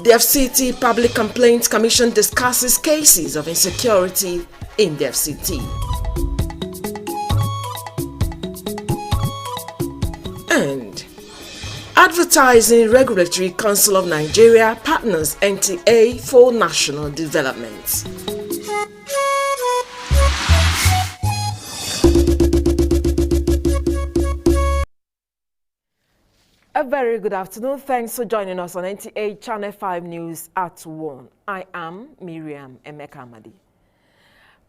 The FCT Public Complaints Commission discusses cases of insecurity in the FCT. And Advertising Regulatory Council of Nigeria partners NTA for national development. A very good afternoon. Thanks for joining us on NTA Channel 5 News at 1. I am Miriam Emeka-Amadi.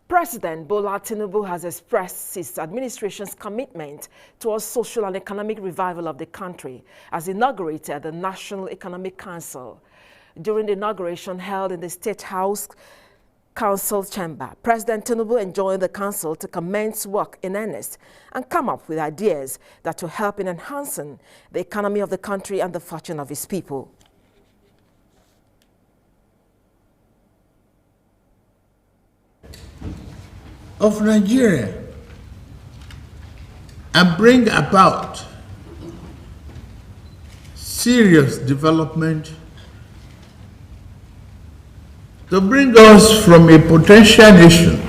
President Bola Tinubu has expressed his administration's commitment towards social and economic revival of the country as inaugurated the National Economic Council. During the inauguration held in the State House Council chamber, President Tinubu enjoined the council to commence work in earnest and come up with ideas that will help in enhancing the economy of the country and the fortune of its people. Of Nigeria and bring about serious development to bring us from a potential nation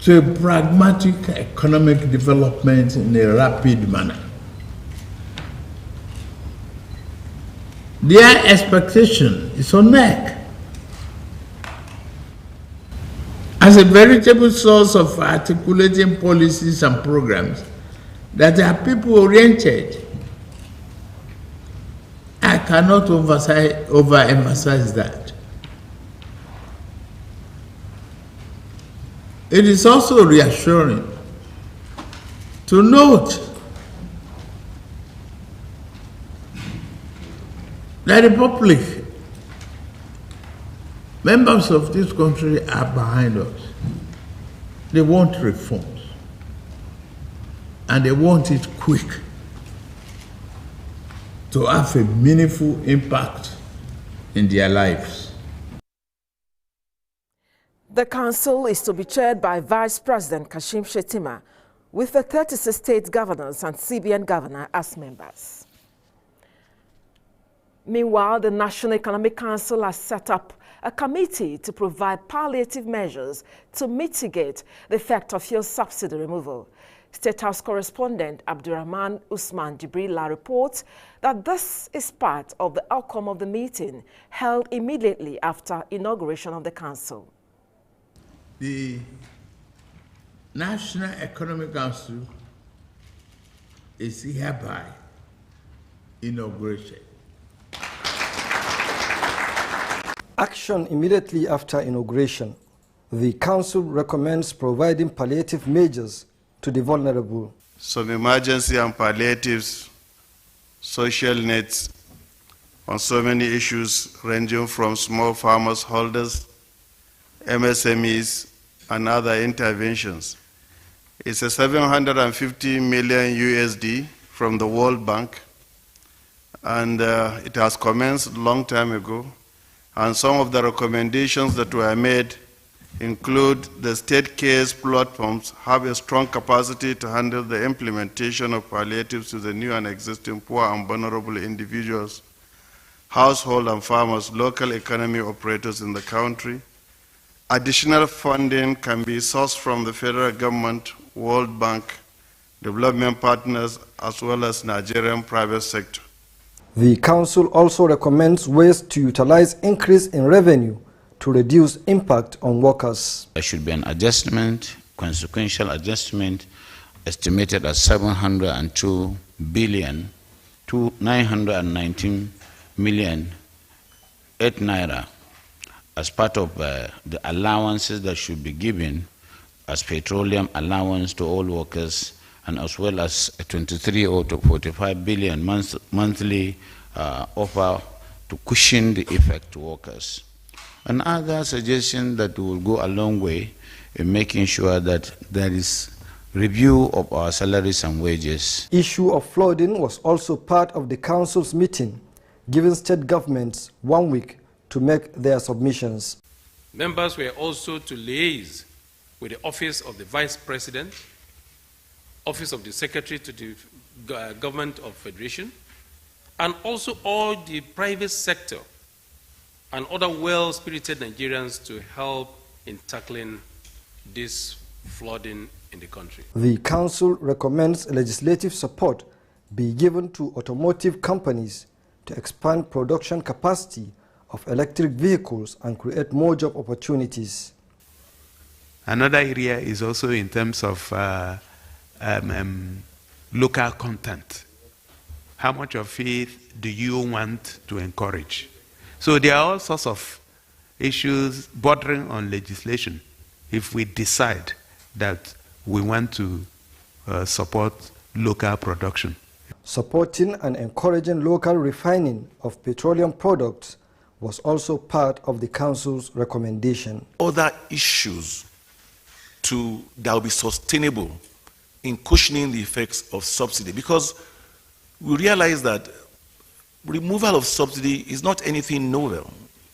to a pragmatic economic development in a rapid manner. Their expectation is on neck. As a veritable source of articulating policies and programs that are people-oriented, I cannot overemphasize that. It is also reassuring to note that the public, members of this country, are behind us. They want reforms, and they want it quick to have a meaningful impact in their lives. The council is to be chaired by Vice President Kashim Shettima, with the 36 state governors and CBN governor as members. Meanwhile, the National Economic Council has set up a committee to provide palliative measures to mitigate the effect of fuel subsidy removal. State House correspondent Abdurrahman Usman Jibrila reports that this is part of the outcome of the meeting held immediately after inauguration of the council. The National Economic Council is hereby inaugurated. Action immediately after inauguration. The council recommends providing palliative measures to the vulnerable. Some emergency and palliatives, social needs on so many issues ranging from small farmers holders, MSMEs, and other interventions. It's a 750 million USD from the World Bank, and it has commenced a long time ago. And some of the recommendations that were made include the state case platforms have a strong capacity to handle the implementation of palliatives to the new and existing poor and vulnerable individuals, household and farmers, local economy operators in the country. Additional funding can be sourced from the federal government, World Bank, development partners, as well as Nigerian private sector. The council also recommends ways to utilize increase in revenue to reduce impact on workers. There should be an adjustment, consequential adjustment, estimated at 702 billion to 919 million 8 naira as part of the allowances that should be given as petroleum allowance to all workers, and as well as a 23 or to 45 billion monthly offer to cushion the effect to workers. Another suggestion that will go a long way in making sure that there is review of our salaries and wages. Issue of flooding was also part of the council's meeting, giving state governments 1 week to make their submissions. Members were also to liaise with the Office of the Vice President, Office of the Secretary to the Government of Federation, and also all the private sector and other well-spirited Nigerians to help in tackling this flooding in the country. The Council recommends legislative support be given to automotive companies to expand production capacity of electric vehicles and create more job opportunities. Another area is also in terms of local content. How much of it do you want to encourage? So there are all sorts of issues bordering on legislation if we decide that we want to support local production. Supporting and encouraging local refining of petroleum products was also part of the Council's recommendation. Other issues that will be sustainable in cushioning the effects of subsidy, because we realize that removal of subsidy is not anything novel.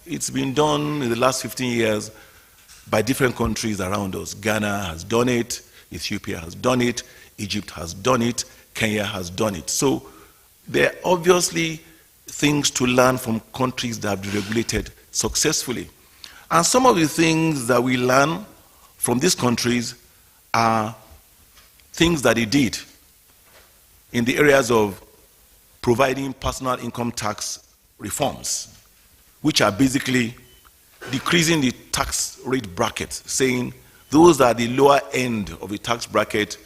It's been done in the last 15 years by different countries around us. Ghana has done it, Ethiopia has done it, Egypt has done it, Kenya has done it. So there are obviously things to learn from countries that have deregulated successfully. And some of the things that we learn from these countries are things that they did in the areas of providing personal income tax reforms, which are basically decreasing the tax rate bracket, saying those at the lower end of the tax bracket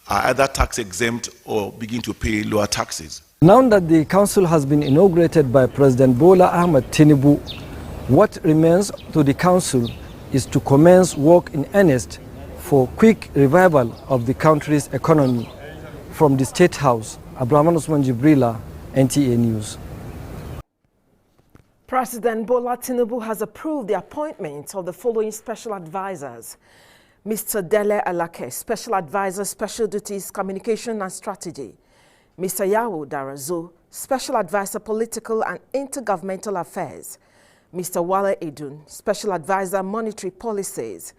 are either tax exempt or begin to pay lower taxes. Now that the Council has been inaugurated by President Bola Ahmed Tinubu, what remains to the Council is to commence work in earnest for quick revival of the country's economy. From the State House, Abraman Usman Jibrila, NTA News. President Bola Tinubu has approved the appointment of the following special advisors. Mr. Dele Alake, Special Advisor, Special Duties, Communication and Strategy. Mr. Yawo Darazo, Special Advisor, Political and Intergovernmental Affairs. Mr. Wale Edun, Special Advisor, Monetary Policies.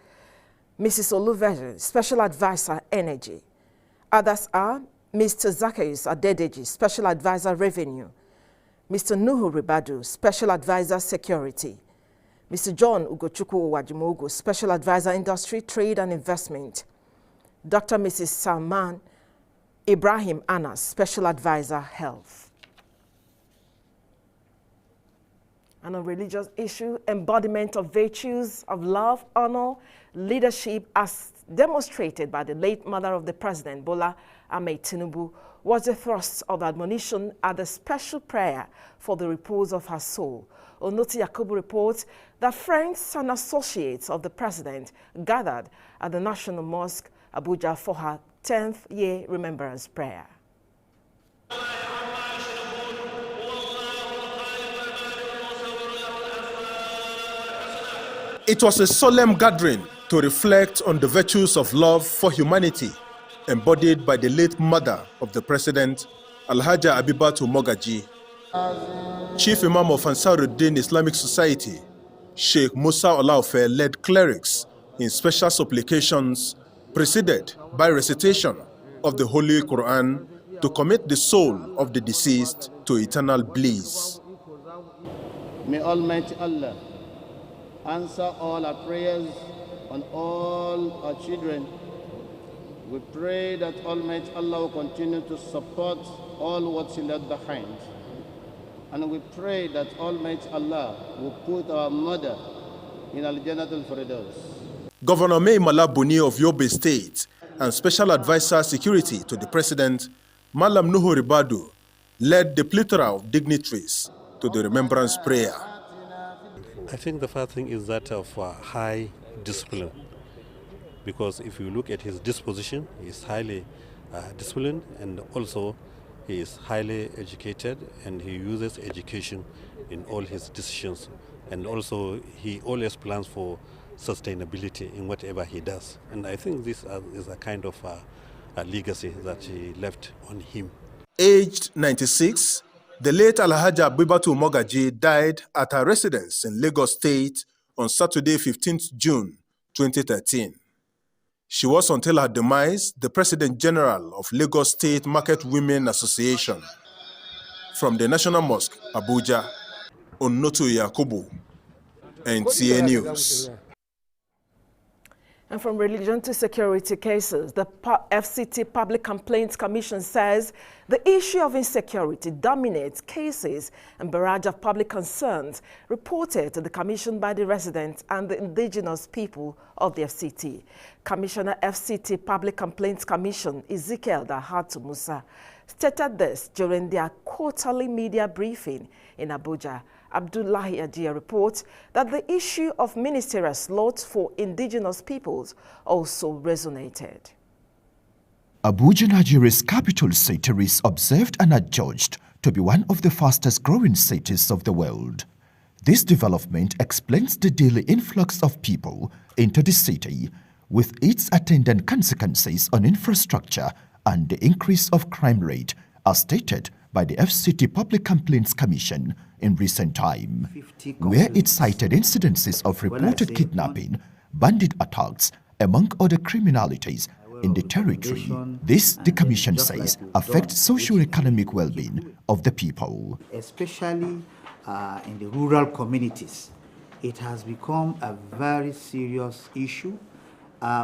Mrs. Oluveje, Special Advisor, Energy. Others are Mr. Zacchaeus Adedeji, Special Advisor, Revenue. Mr. Nuhu Ribadu, Special Advisor, Security. Mr. John Ugochukwu Owajimogo, Special Advisor, Industry, Trade and Investment. Dr. Mrs. Salman Ibrahim Anas, Special Advisor, Health. And on religious issue, embodiment of virtues of love, honor, leadership, as demonstrated by the late mother of the President, Bola Ahmed Tinubu, was the thrust of admonition at the special prayer for the repose of her soul. Onoti Yakubu reports that friends and associates of the President gathered at the National Mosque, Abuja, for her 10th year remembrance prayer. It was a solemn gathering to reflect on the virtues of love for humanity, embodied by the late mother of the President, Alhaja Abibatu Mogaji. Chief Imam of Ansaruddin Islamic Society, Sheikh Musa Olaofe, led clerics in special supplications preceded by recitation of the Holy Quran to commit the soul of the deceased to eternal bliss. May Almighty Allah answer all our prayers on all our children. We pray that Almighty Allah will continue to support all what He left behind. And we pray that Almighty Allah will put our mother in Al-Jannatul Firdaus. Governor Mai Malabuni of Yobe State and Special Advisor Security to the President, Malam Nuhu Ribadu, led the plethora of dignitaries to the remembrance prayer. I think the first thing is that of high discipline, because if you look at his disposition, he is highly disciplined, and also he is highly educated, and he uses education in all his decisions, and also he always plans for sustainability in whatever he does. And I think this is a kind of a legacy that he left on him. Aged 96, the late Alhaja Abibatu Mogaji died at her residence in Lagos State on Saturday, 15th June 2013. She was, until her demise, the President General of Lagos State Market Women Association. From the National Mosque, Abuja, Onoto Yakubu, NTA News. And from religion to security cases, the FCT Public Complaints Commission says the issue of insecurity dominates cases and barrage of public concerns reported to the commission by the residents and the indigenous people of the FCT. Commissioner FCT Public Complaints Commission Ezekiel Dahatu Musa stated this during their quarterly media briefing in Abuja. Abdullahi Adia reports that the issue of ministerial slots for indigenous peoples also resonated. Abuja, Nigeria's capital city, is observed and adjudged to be one of the fastest growing cities of the world. This development explains the daily influx of people into the city, with its attendant consequences on infrastructure and the increase of crime rate, as stated by the FCT Public Complaints Commission in recent time, where it cited incidences of reported kidnapping, bandit attacks, among other criminalities in the territory. This, the Commission says, affects socio-economic well-being of the people. Especially in the rural communities, it has become a very serious issue.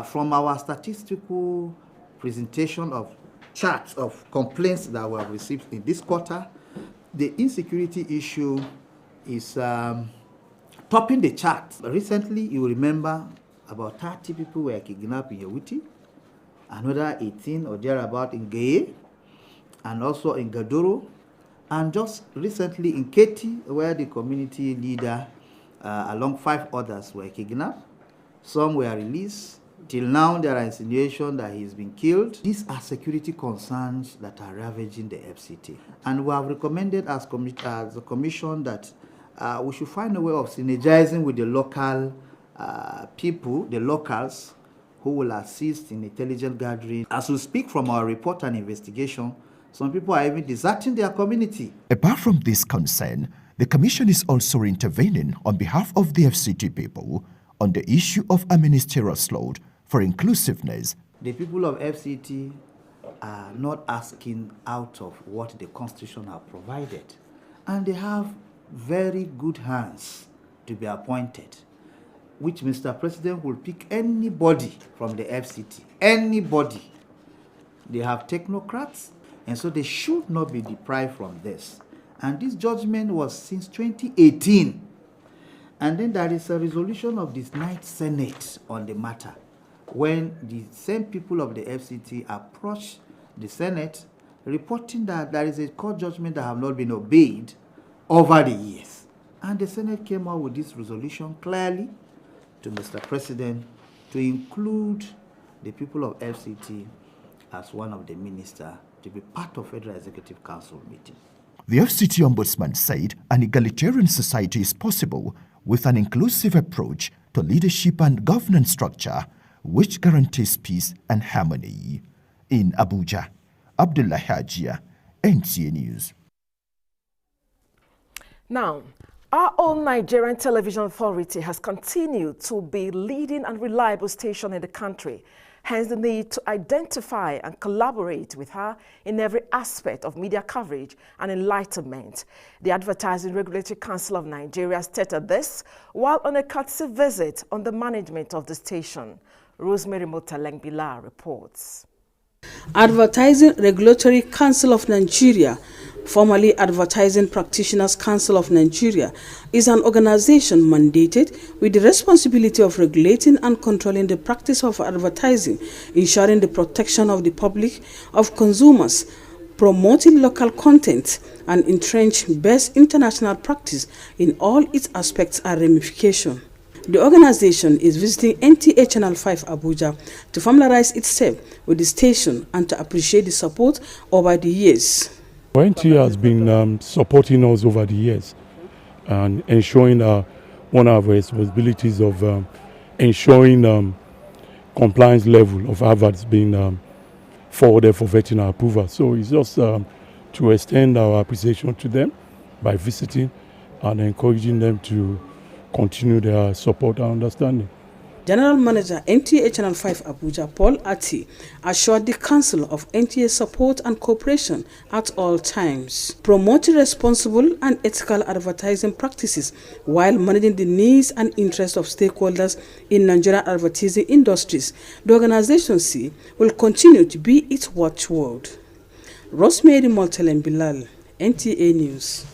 From our statistical presentation of charts of complaints that were received in this quarter, the insecurity issue is topping the chart. Recently, you will remember about 30 people were kidnapped in Yawuti, another 18 or thereabout in Gaye, and also in Gadoro, and just recently in Keti, where the community leader, along 5 others, were kidnapped. Some were released. Till now, there are insinuations that he's been killed. These are security concerns that are ravaging the FCT. And we have recommended as a commission that we should find a way of synergizing with the local people, the locals, who will assist in intelligence gathering. As we speak from our report and investigation, some people are even deserting their community. Apart from this concern, the Commission is also intervening on behalf of the FCT people on the issue of a ministerial slot for inclusiveness. The people of FCT are not asking out of what the Constitution has provided, and they have very good hands to be appointed, which Mr. President will pick anybody from the FCT, anybody. They have technocrats, and so they should not be deprived from this. And this judgment was since 2018. And then there is a resolution of this Ninth Senate on the matter, when the same people of the FCT approached the Senate reporting that there is a court judgment that have not been obeyed over the years. And the Senate came out with this resolution clearly to Mr. President to include the people of FCT as one of the ministers to be part of Federal Executive Council meeting. The FCT Ombudsman said an egalitarian society is possible with an inclusive approach to leadership and governance structure, which guarantees peace and harmony. In Abuja, Abdullah Hajia, NTA News. Now, our own Nigerian Television Authority has continued to be leading and reliable station in the country, hence the need to identify and collaborate with her in every aspect of media coverage and enlightenment. The Advertising Regulatory Council of Nigeria stated this while on a courtesy visit on the management of the station. Rosemary Motalengbila reports. Advertising Regulatory Council of Nigeria, formerly Advertising Practitioners Council of Nigeria, is an organization mandated with the responsibility of regulating and controlling the practice of advertising, ensuring the protection of the public, of consumers, promoting local content, and entrench best international practice in all its aspects and ramifications. The organization is visiting NTA Channel 5 Abuja to familiarize itself with the station and to appreciate the support over the years. NTA has been supporting us over the years and ensuring one of our responsibilities of ensuring compliance level of adverts being forwarded for vetting and approval. So it's just to extend our appreciation to them by visiting and encouraging them to continue their support and understanding. General Manager NTA Channel 5 Abuja, Paul Ati, assured the Council of NTA support and cooperation at all times, promoting responsible and ethical advertising practices while managing the needs and interests of stakeholders in Nigerian advertising industries. The organization will continue to be its watchword. Rosemary Moltelen Bilal, NTA News.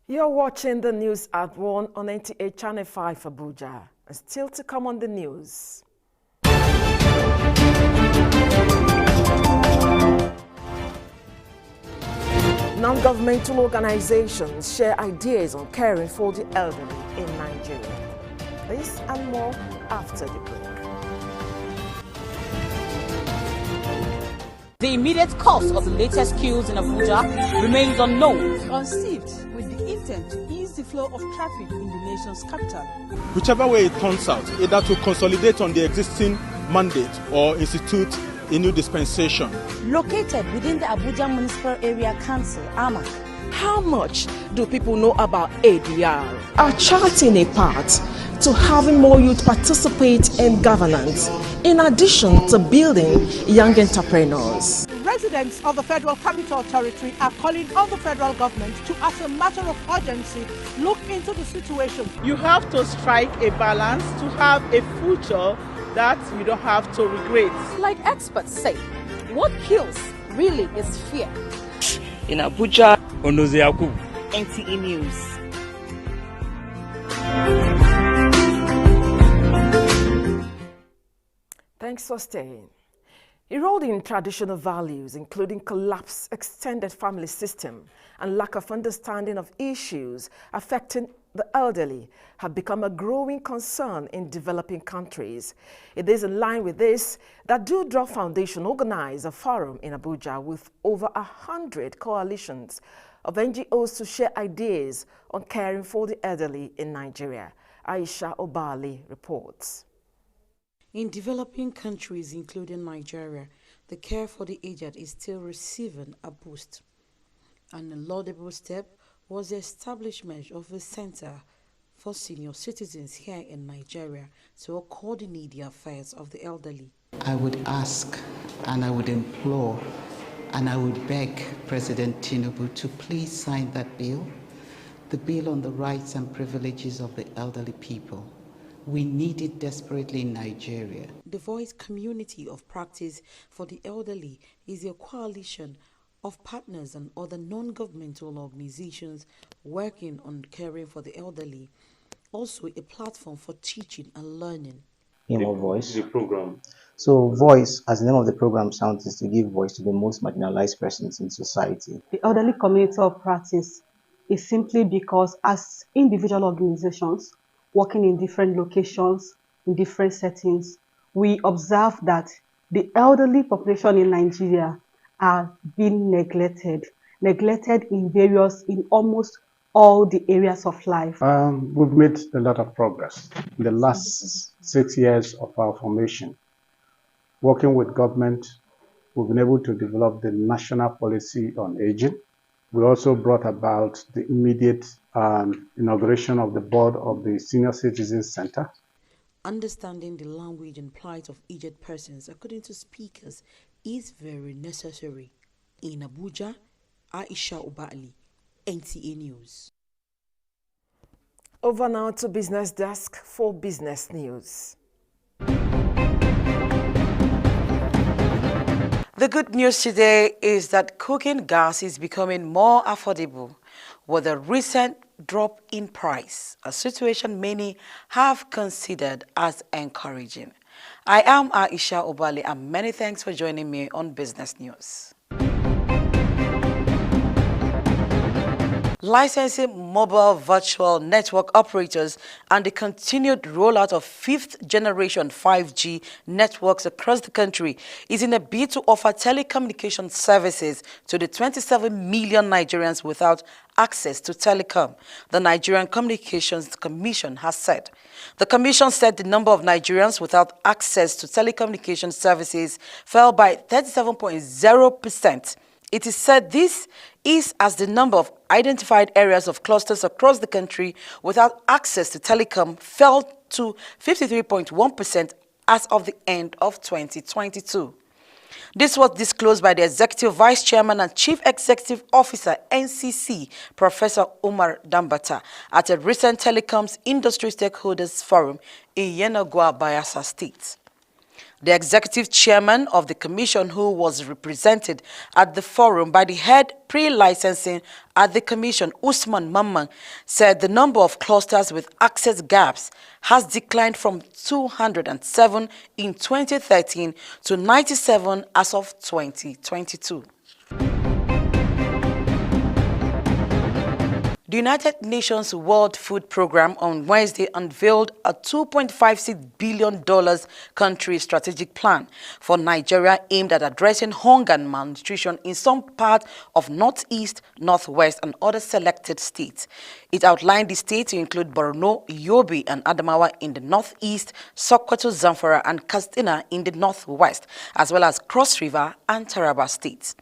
You're watching the news at 1 on NTA Channel 5 Abuja. And still to come on the news. Non-governmental organizations share ideas on caring for the elderly in Nigeria. This and more after the break. The immediate cause of the latest queues in Abuja remains unknown. Conceived with the intent to ease the flow of traffic in the nation's capital. Whichever way it turns out, either to consolidate on the existing mandate or institute a new dispensation. Located within the Abuja Municipal Area Council, AMA. How much do people know about ADR? Are charting a path to having more youth participate in governance, in addition to building young entrepreneurs. Residents of the Federal Capital Territory are calling on the federal government to, as a matter of urgency, look into the situation. You have to strike a balance to have a future that you don't have to regret. Like experts say, what kills really is fear. In Abuja, Onoziaku, NTA News. Thanks for staying. Eroding traditional values, including collapsed extended family system and lack of understanding of issues affecting the elderly, have become a growing concern in developing countries. It is in line with this that Dewdrop Foundation organized a forum in Abuja with over 100 coalitions of NGOs to share ideas on caring for the elderly in Nigeria. Aisha Obali reports. In developing countries, including Nigeria, the care for the aged is still receiving a boost. And a laudable step was the establishment of a center for senior citizens here in Nigeria to coordinate the affairs of the elderly. I would ask and I would implore and I would beg President Tinubu to please sign that bill, the bill on the rights and privileges of the elderly people. We need it desperately in Nigeria. The Voice Community of Practice for the Elderly is a coalition of partners and other non-governmental organizations working on caring for the elderly. Also a platform for teaching and learning. Voice. The program. So Voice, as the name of the program sounds, is to give voice to the most marginalized persons in society. The Elderly Community of Practice is simply because as individual organizations, working in different locations, in different settings, we observe that the elderly population in Nigeria are being neglected in almost all the areas of life. We've made a lot of progress in the last 6 years of our formation. Working with government, we've been able to develop the national policy on aging. We also brought about the immediate inauguration of the board of the Senior Citizens Center. Understanding the language and plight of aged persons, according to speakers, is very necessary. In Abuja, Aisha Obali, NTA News. Over now to Business Desk for business news. The good news today is that cooking gas is becoming more affordable with a recent drop in price, a situation many have considered as encouraging. I am Aisha Obali and many thanks for joining me on Business News. Licensing mobile virtual network operators and the continued rollout of 5th generation 5G networks across the country is in a bid to offer telecommunication services to the 27 million Nigerians without access to telecom, the Nigerian Communications Commission has said. The commission said the number of Nigerians without access to telecommunication services fell by 37.0%. It is said this is as the number of identified areas of clusters across the country without access to telecom fell to 53.1% as of the end of 2022. This was disclosed by the Executive Vice Chairman and Chief Executive Officer, NCC, Professor Umar Dambata, at a recent Telecoms Industry Stakeholders Forum in Yenagoa, Bayelsa State. The executive chairman of the commission, who was represented at the forum by the head pre-licensing at the commission, Usman Mamman, said the number of clusters with access gaps has declined from 207 in 2013 to 97 as of 2022. The United Nations World Food Programme on Wednesday unveiled a $2.56 billion country strategic plan for Nigeria aimed at addressing hunger and malnutrition in some parts of Northeast, Northwest, and other selected states. It outlined the states to include Borno, Yobe, and Adamawa in the Northeast, Sokoto, Zamfara, and Katsina in the Northwest, as well as Cross River and Taraba states.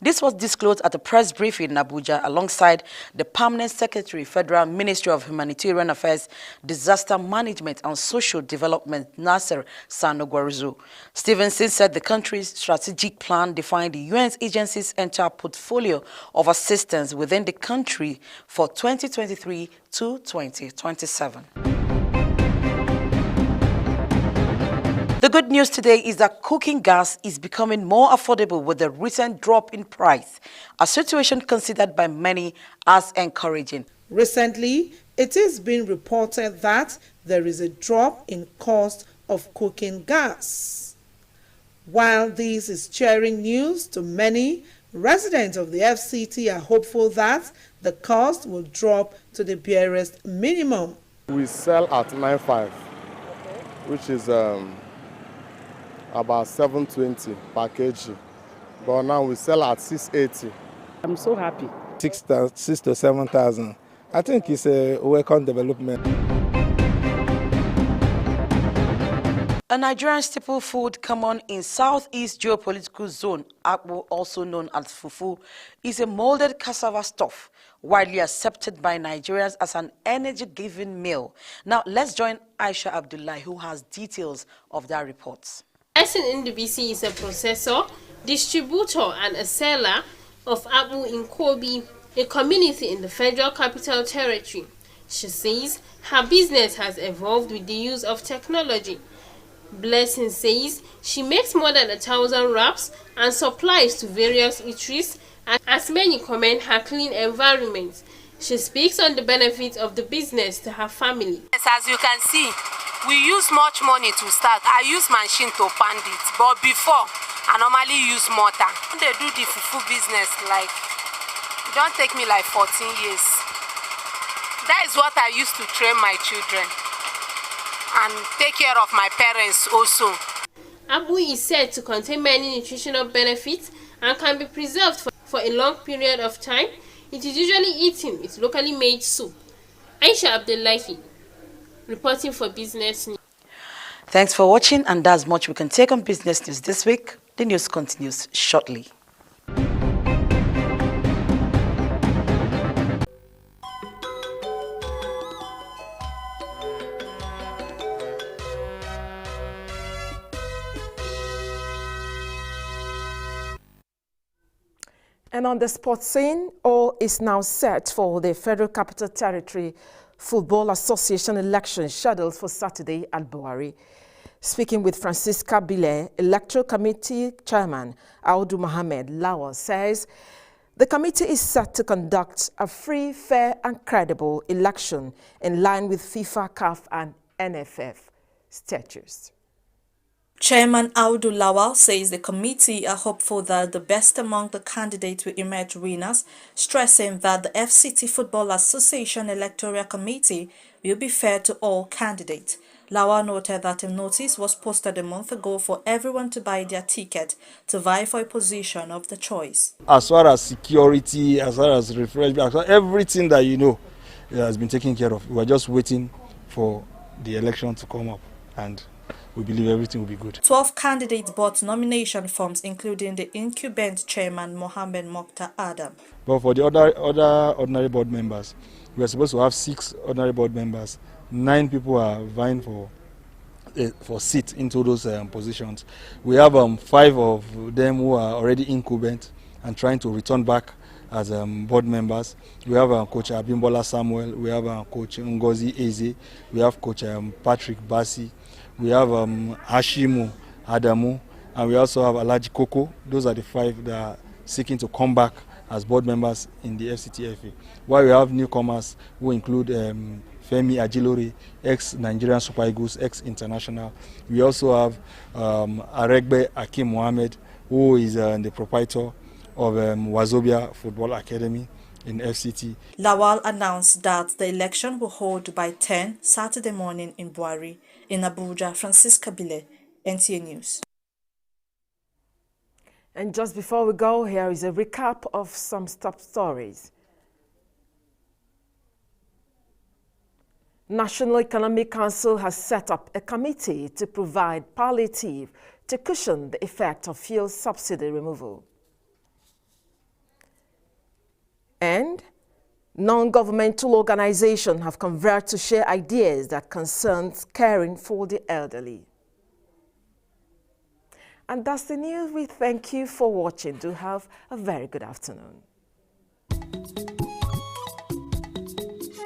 This was disclosed at a press briefing in Abuja alongside the Permanent Secretary, Federal Ministry of Humanitarian Affairs, Disaster Management and Social Development, Nasser Sanogwaruzo. Stevenson said the country's strategic plan defined the UN's agency's entire portfolio of assistance within the country for 2023 to 2027. The good news today is that cooking gas is becoming more affordable with the recent drop in price, a situation considered by many as encouraging. Recently, it is being reported that there is a drop in cost of cooking gas. While this is cheering news to many, residents of the FCT are hopeful that the cost will drop to the barest minimum. We sell at 9.5, which is about 720 per kg, but now we sell at 680. I'm so happy. 6 to 7,000. I think it's a welcome development. A Nigerian staple food common in Southeast geopolitical zone, akpu, also known as fufu, is a molded cassava stuff, widely accepted by Nigerians as an energy-giving meal. Now, let's join Aisha Abdullahi, who has details of that report. Tyson Ndubisi is a processor, distributor and a seller of akpu in Kobe, a community in the Federal Capital Territory. She says her business has evolved with the use of technology. Blessing says she makes more than 1,000 wraps and supplies to various eateries, and as many comment her clean environment. She speaks on the benefits of the business to her family. Yes, as you can see, we use much money to start. I use machine to pound it, but before, I normally use mortar. They do the fufu business like, it don't take me like 14 years. That is what I used to train my children and take care of my parents also. Akpu is said to contain many nutritional benefits and can be preserved for a long period of time. It is usually eaten with locally made soup. Aisha Abdullahi, reporting for Business News. Thanks for watching, and that's much we can take on Business News this week. The news continues shortly. And on the sports scene, all is now set for the Federal Capital Territory Football Association election scheduled for Saturday at Buhari. Speaking with Francisca Bile, Electoral Committee Chairman Audu Mohammed Lawal says the committee is set to conduct a free, fair and credible election in line with FIFA, CAF and NFF statutes. Chairman Audu Lawal says the committee are hopeful that the best among the candidates will emerge winners, stressing that the FCT Football Association Electoral Committee will be fair to all candidates. Lawal noted that a notice was posted a month ago for everyone to buy their ticket to vie for a position of the choice. As far as security, as far as refreshment, everything that you know has been taken care of. We are just waiting for the election to come up, and we believe everything will be good. 12 candidates bought nomination forms, including the incumbent chairman Mohammed Mokhtar Adam. But for the other ordinary board members, we are supposed to have 6 ordinary board members 9 people are vying for seats into those positions. We have 5 of them who are already incumbent and trying to return back as board members. We have Coach Abimbola Samuel, we have Coach Ngozi Eze, we have Coach Patrick Bassi, we have Hashimu Adamu, and we also have Alaji Koko. Those are the 5 that are seeking to come back as board members in the FCTFA. While we have newcomers who include Femi Ajilori, ex-Nigerian Super Eagles, ex-international. We also have Aregbe Akim Mohammed, who is the proprietor of Wazobia Football Academy in FCT. Lawal announced that the election will hold by 10 Saturday morning in Buari. In Abuja, Francisca Bile, NTA News. And just before we go, here is a recap of some top stories. National Economic Council has set up a committee to provide palliative to cushion the effect of fuel subsidy removal. And non-governmental organizations have converged to share ideas that concern caring for the elderly. And that's the news. We thank you for watching. Do have a very good afternoon.